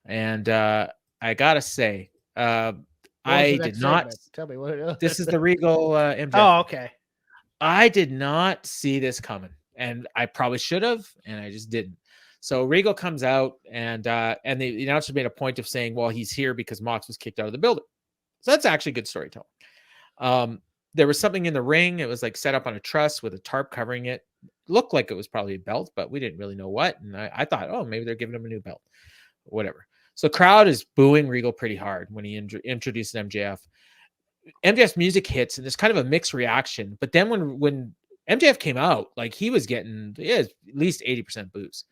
And I gotta say, What was I the did next not. segment? Tell me what it was. This is the Regal MJF. Oh, okay. I did not see this coming, and I probably should have, and I just didn't. So Regal comes out, and the announcer made a point of saying, "Well, he's here because Mox was kicked out of the building." So that's actually good storytelling. There was something in the ring. It was like set up on a truss with a tarp covering it. Looked like it was probably a belt, but we didn't really know what. And I thought, oh, maybe they're giving him a new belt, whatever. So crowd is booing Regal pretty hard when he introduced MJF. MJF's music hits, and there's kind of a mixed reaction. But then when MJF came out, like he was getting at least 80% boos.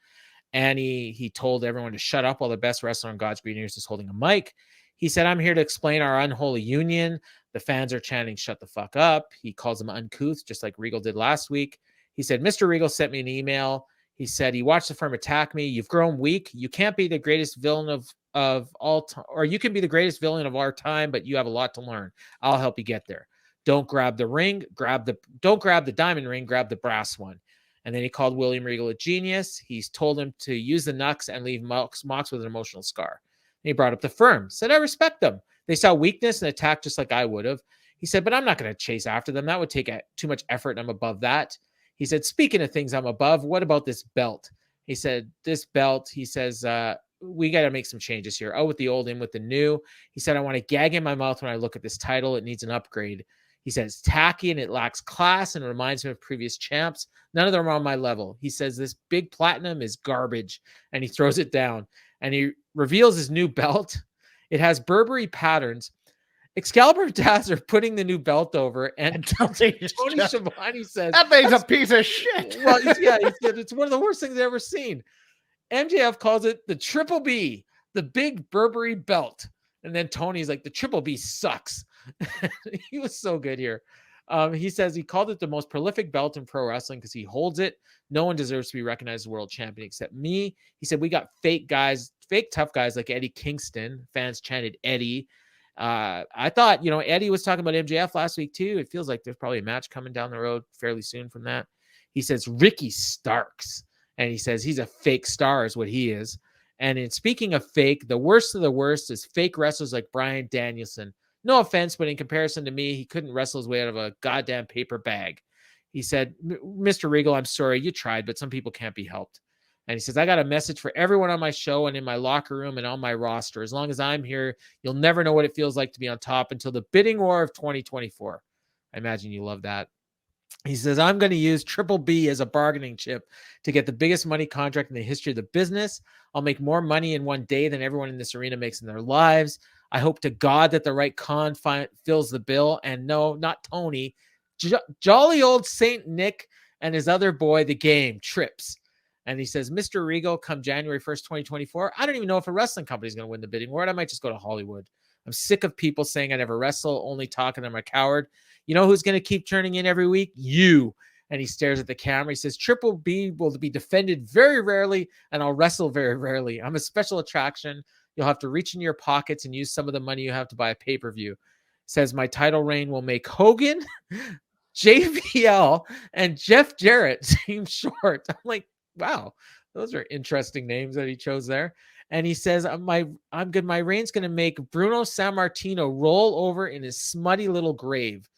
And he told everyone to shut up while the best wrestler on God's green earth is holding a mic. He said, "I'm here to explain our unholy union." The fans are chanting, "Shut the fuck up." He calls them uncouth, just like Regal did last week. He said, "Mr. Regal sent me an email. He said, he watched the firm attack me. You've grown weak. You can't be the greatest villain of all time, or you can be the greatest villain of our time, but you have a lot to learn. I'll help you get there. Don't grab the ring, don't grab the diamond ring, grab the brass one." And then he called William Regal a genius. He's told him to use the knucks and leave Mox with an emotional scar. And he brought up the firm, said, "I respect them. They saw weakness and attacked just like I would have." He said, "But I'm not going to chase after them. That would take too much effort, and I'm above that." He said, "Speaking of things I'm above, what about this belt?" He said, "This belt," he says, "we got to make some changes here. Out with the old, in with the new." He said, "I want to gag in my mouth when I look at this title. It needs an upgrade." He says, "It's tacky and it lacks class and reminds me of previous champs. None of them are on my level." He says, "This big platinum is garbage," and he throws it down. And he reveals his new belt. It has Burberry patterns. Excalibur and Taz are putting the new belt over, and Tony Schiavone says, "That thing's a piece of shit." Well, he said it's one of the worst things I've ever seen. MJF calls it the Triple B, the big Burberry belt. And then Tony's like, "The Triple B sucks." He was so good here. He says he called it the most prolific belt in pro wrestling because he holds it. No one deserves to be recognized as world champion except me. He said, "We got fake guys, fake tough guys like Eddie Kingston." Fans chanted Eddie. I thought, Eddie was talking about MJF last week too. It feels like there's probably a match coming down the road fairly soon from that. He says Ricky Starks, and he says he's a fake star is what he is. And in speaking of fake, the worst of the worst is fake wrestlers like Bryan Danielson. No offense, but in comparison to me, he couldn't wrestle his way out of a goddamn paper bag. He said, "Mr. Regal, I'm sorry, you tried, but some people can't be helped." And he says, "I got a message for everyone on my show and in my locker room and on my roster. As long as I'm here, you'll never know what it feels like to be on top until the bidding war of 2024. I imagine you love that. He says, "I'm going to use Triple B as a bargaining chip to get the biggest money contract in the history of the business. I'll make more money in one day than everyone in this arena makes in their lives. I hope to God that the right con fills the bill. And no, not Tony. Jolly old Saint Nick and his other boy, the Game, Trips." And he says, "Mr. Regal, come January 1st, 2024, I don't even know if a wrestling company is going to win the bidding war. I might just go to Hollywood. I'm sick of people saying I never wrestle, only talking I'm a coward. You know who's going to keep turning in every week? You." And he stares at the camera. He says, "Triple B will be defended very rarely, and I'll wrestle very rarely. I'm a special attraction. You'll have to reach in your pockets and use some of the money you have to buy a pay-per-view." Says, "My title reign will make Hogan, JBL, and Jeff Jarrett seem short." I'm like, wow, those are interesting names that he chose there. And he says, I'm good. My reign's going to make Bruno Sammartino roll over in his smutty little grave."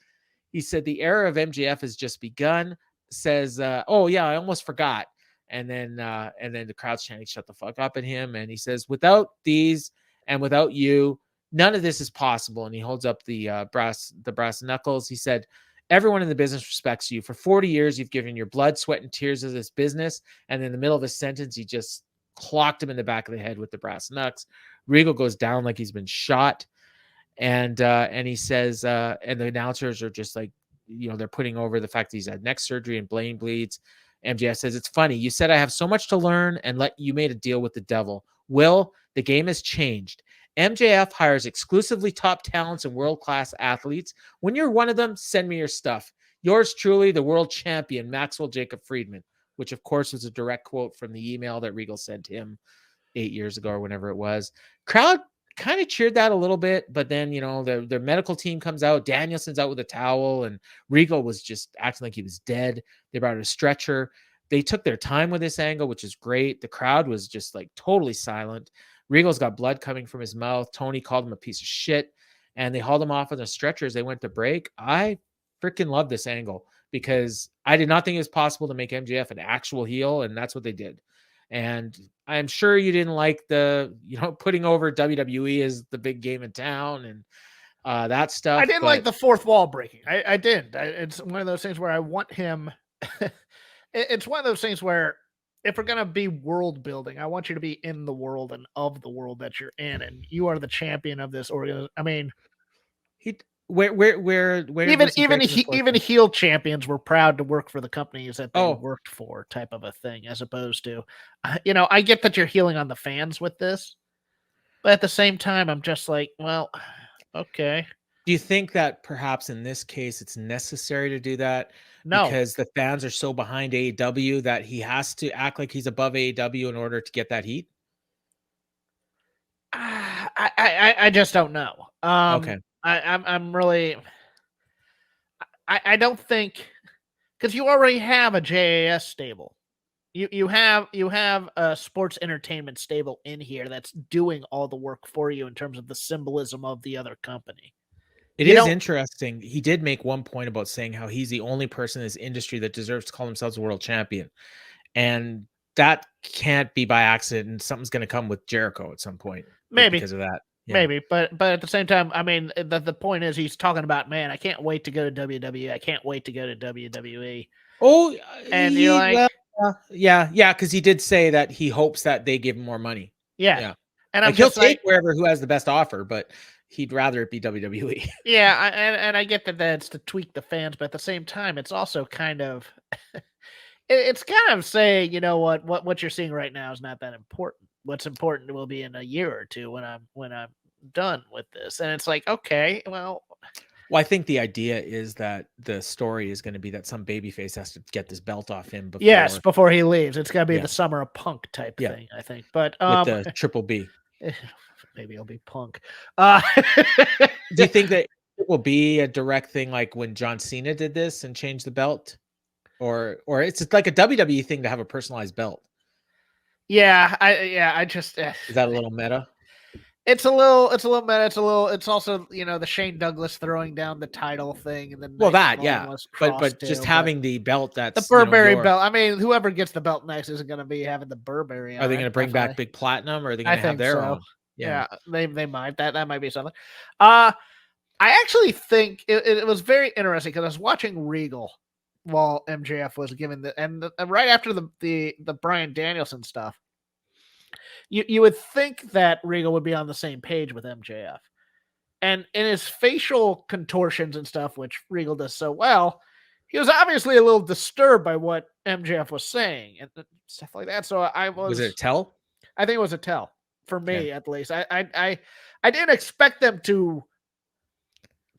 He said, "The era of MJF has just begun." Says, "Oh yeah, I almost forgot." And then the crowd's chanting, "Shut the fuck up" at him. And he says, "Without these and without you, none of this is possible." And he holds up the brass knuckles. He said, "Everyone in the business respects you. For 40 years, you've given your blood, sweat, and tears to this business." And in the middle of a sentence, he just clocked him in the back of the head with the brass knucks. Regal goes down like he's been shot. And he says, and the announcers are just like, they're putting over the fact that he's had neck surgery and Blaine bleeds. MJF says, "It's funny. You said I have so much to learn and you made a deal with the devil. Will, the game has changed. MJF hires exclusively top talents and world-class athletes. When you're one of them, send me your stuff. Yours truly, the world champion, Maxwell Jacob Friedman," which of course was a direct quote from the email that Regal sent him 8 years ago or whenever it was. Crowd kind of cheered that a little bit, but then, their medical team comes out. Danielson's out with a towel, and Regal was just acting like he was dead. They brought a stretcher. They took their time with this angle, which is great. The crowd was just like totally silent. Regal's got blood coming from his mouth. Tony called him a piece of shit, and they hauled him off on the stretchers. They went to break. I freaking love this angle because I did not think it was possible to make MJF an actual heel, and that's what they did. And I'm sure you didn't like the, putting over WWE as the big game in town and that stuff. I didn't like the fourth wall breaking. I did. It's one of those things where I want him. It's one of those things where if we're going to be world building, I want you to be in the world and of the world that you're in. And you are the champion of this organization. I mean, where even heel champions were proud to work for the companies that they worked for, type of a thing, as opposed to, I get that you're healing on the fans with this, but at the same time, I'm just like, well, okay. Do you think that perhaps in this case it's necessary to do that? No, because the fans are so behind AEW that he has to act like he's above AEW in order to get that heat? I just don't know. Okay. I'm really, I don't think, because you already have a JAS stable. You have a sports entertainment stable in here that's doing all the work for you in terms of the symbolism of the other company. It is interesting. He did make one point about saying how he's the only person in this industry that deserves to call themselves a world champion. And that can't be by accident. And something's going to come with Jericho at some point. Maybe because of that. Yeah. Maybe, but at the same time, I mean, the point is he's talking about, man, I can't wait to go to WWE. I can't wait to go to WWE. Oh, and you're like, yeah, because he did say that he hopes that they give him more money. Yeah. And he'll take wherever who has the best offer, but he'd rather it be WWE. Yeah, and I get that that's to tweak the fans, but at the same time, it's also kind of it's kind of saying, you know what you're seeing right now is not that important. What's important will be in a year or two when I'm done with this. And it's like, okay, well, I think the idea is that the story is going to be that some babyface has to get this belt off him before he leaves. It's going to be the Summer of Punk type thing, I think. But with the Triple B. Maybe it'll be Punk. Do you think that it will be a direct thing like when John Cena did this and changed the belt? Or it's like a WWE thing to have a personalized belt? I just is that a little meta? It's a little meta. It's also, the Shane Douglas throwing down the title thing, and then but just having the belt that's the Burberry belt. I mean, whoever gets the belt next isn't going to be having the Burberry. Are they going to bring back Big Platinum, or are they going to have their own? Yeah, they might. That might be something. I actually think it was very interesting because I was watching Regal while MJF was given right after the Bryan Danielson stuff. You would think that Regal would be on the same page with MJF, and in his facial contortions and stuff, which Regal does so well, he was obviously a little disturbed by what MJF was saying and stuff like that. So was it a tell? I think it was a tell for me, at least. I didn't expect them to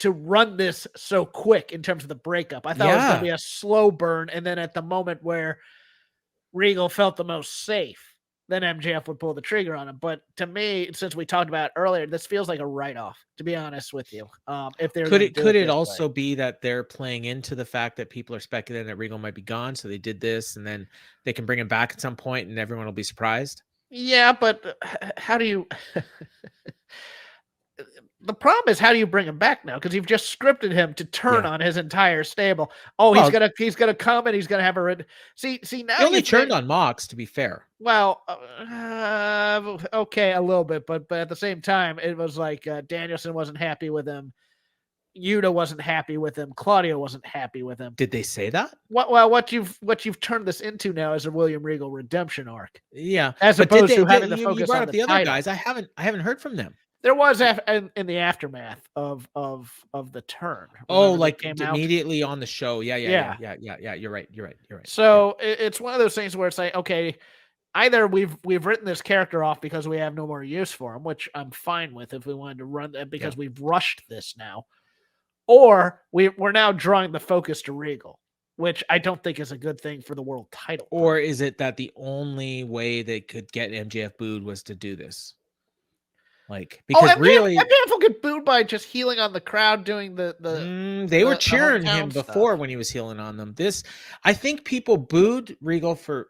run this so quick in terms of the breakup. I thought it was going to be a slow burn, and then at the moment where Regal felt the most safe, then MJF would pull the trigger on him. But to me, since we talked about it earlier, this feels like a write-off, to be honest with you. If they're could it also be that they're playing into the fact that people are speculating that Regal might be gone, so they did this, and then they can bring him back at some point, and everyone will be surprised? Yeah, but how do you? The problem is, how do you bring him back now? Because you've just scripted him to turn on his entire stable. He's gonna come and he's gonna have a see now. He only turned on Mox, to be fair. Well, okay, a little bit, but at the same time, it was like Danielson wasn't happy with him. Yuta wasn't happy with him. Claudio wasn't happy with him. Did they say that? What you've turned this into now is a William Regal redemption arc. Yeah, as opposed to having to focus on the other guys. I haven't heard from them. There was in the aftermath of the turn. Like immediately on the show. Yeah. You're right. So it's one of those things where it's like, okay, either we've written this character off because we have no more use for him, which I'm fine with if we wanted to run that because we've rushed this now, or we're now drawing the focus to Regal, which I don't think is a good thing for the world title. Or is it that the only way they could get MJF booed was to do this? Because really, MJF will get booed by just healing on the crowd, doing they were cheering him before when he was healing on them. I think people booed Regal for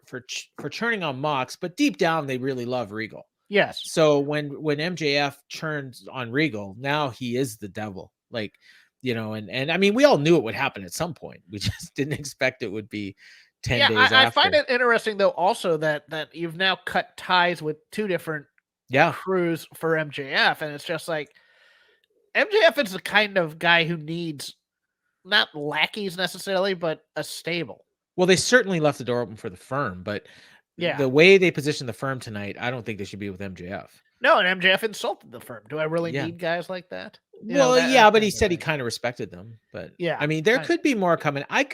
turning on Mox, but deep down they really love Regal. Yes. So when MJF turns on Regal, now he is the devil. Like, and I mean, we all knew it would happen at some point. We just didn't expect it would be 10 days after. I find it interesting though also that you've now cut ties with two different crews for MJF, and it's just like MJF is the kind of guy who needs not lackeys necessarily, but a stable. Well, they certainly left the door open for the Firm, but the way they positioned the Firm tonight, I don't think they should be with MJF. No, and MJF insulted the Firm. Do I really need guys like that? But he said he kind of respected them. But I mean, there could be more coming. I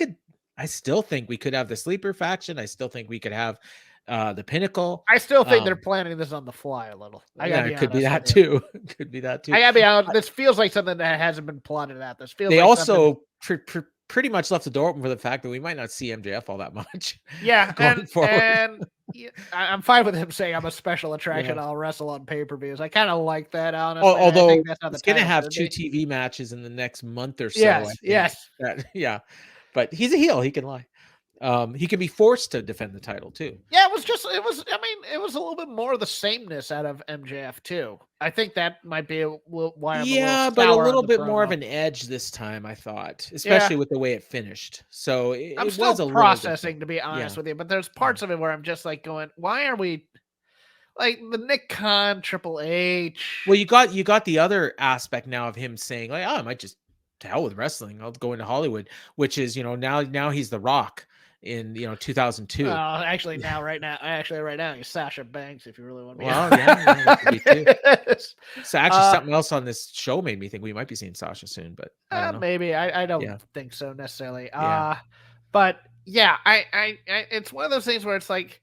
still think we could have the Sleeper faction. I still think we could have the Pinnacle. I still think they're planning this on the fly a little. It could be that too. Could be that too. I gotta be honest. This feels like something that hasn't been plotted out. This feels. They like also pretty much left the door open for the fact that we might not see MJF all that much. Yeah, going forward. And I'm fine with him saying I'm a special attraction. I'll wrestle on pay-per-views. I kind of like that, honestly. Although he's going to have 2 TV matches in the next month or so. Yes. But he's a heel. He can lie. He can be forced to defend the title too. Yeah, it was a little bit more of the sameness out of MJF too. I think that might be why I'm but a little bit more of an edge this time, I thought, especially with the way it finished. So I'm still processing, to be honest with you, but there's parts of it where I'm just like going, why are we like the Nick Khan, Triple H? Well, you got the other aspect now of him saying like, I might just to hell with wrestling. I'll go into Hollywood, which is, now he's the Rock in 2002. Actually right now he's Sasha Banks, if you really want to be that could be too. So actually something else on this show made me think we might be seeing Sasha soon, but I don't know. Maybe I don't think so necessarily. But I it's one of those things where it's like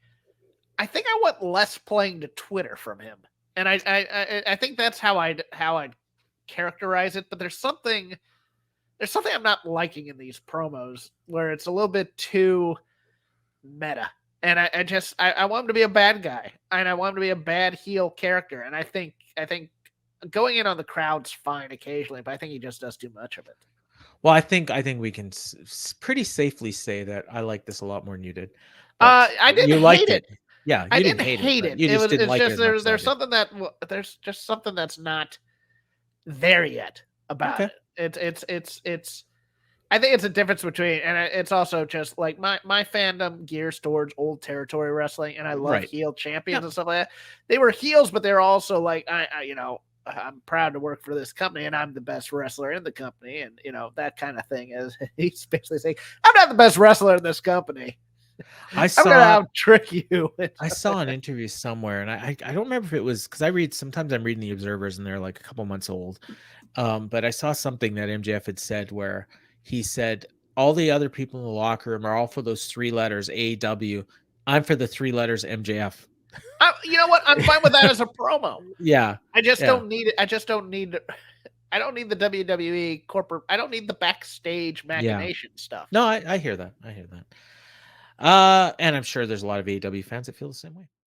I think I want less playing to Twitter from him, and I think that's how I'd characterize it. But there's something I'm not liking in these promos where it's a little bit too meta. And I want him to be a bad guy, and I want him to be a bad heel character. And I think going in on the crowd's fine occasionally, but I think he just does too much of it. Well, I think we can pretty safely say that I like this a lot more than you did. I didn't hate it. Yeah, I didn't hate it. You just didn't like it. There's something there's just something that's not there yet about it. It's I think it's a difference between, and it's also just like my fandom gears towards old territory wrestling, and I love heel champions and stuff like that. They were heels, but they're also like, I'm proud to work for this company, and I'm the best wrestler in the company, and that kind of thing. Is he's basically saying, I'm not the best wrestler in this company. I'm gonna out-trick you. I saw an interview somewhere, and I don't remember if it was because sometimes I'm reading the Observers, and they're like a couple months old. But I saw something that MJF had said where he said all the other people in the locker room are all for those 3 letters AEW. I'm for the 3 letters MJF. You know what? I'm fine with that as a promo. Yeah. I just don't need it. I don't need the WWE corporate. I don't need the backstage machination stuff. No, I hear that. And I'm sure there's a lot of AEW fans that feel the same way.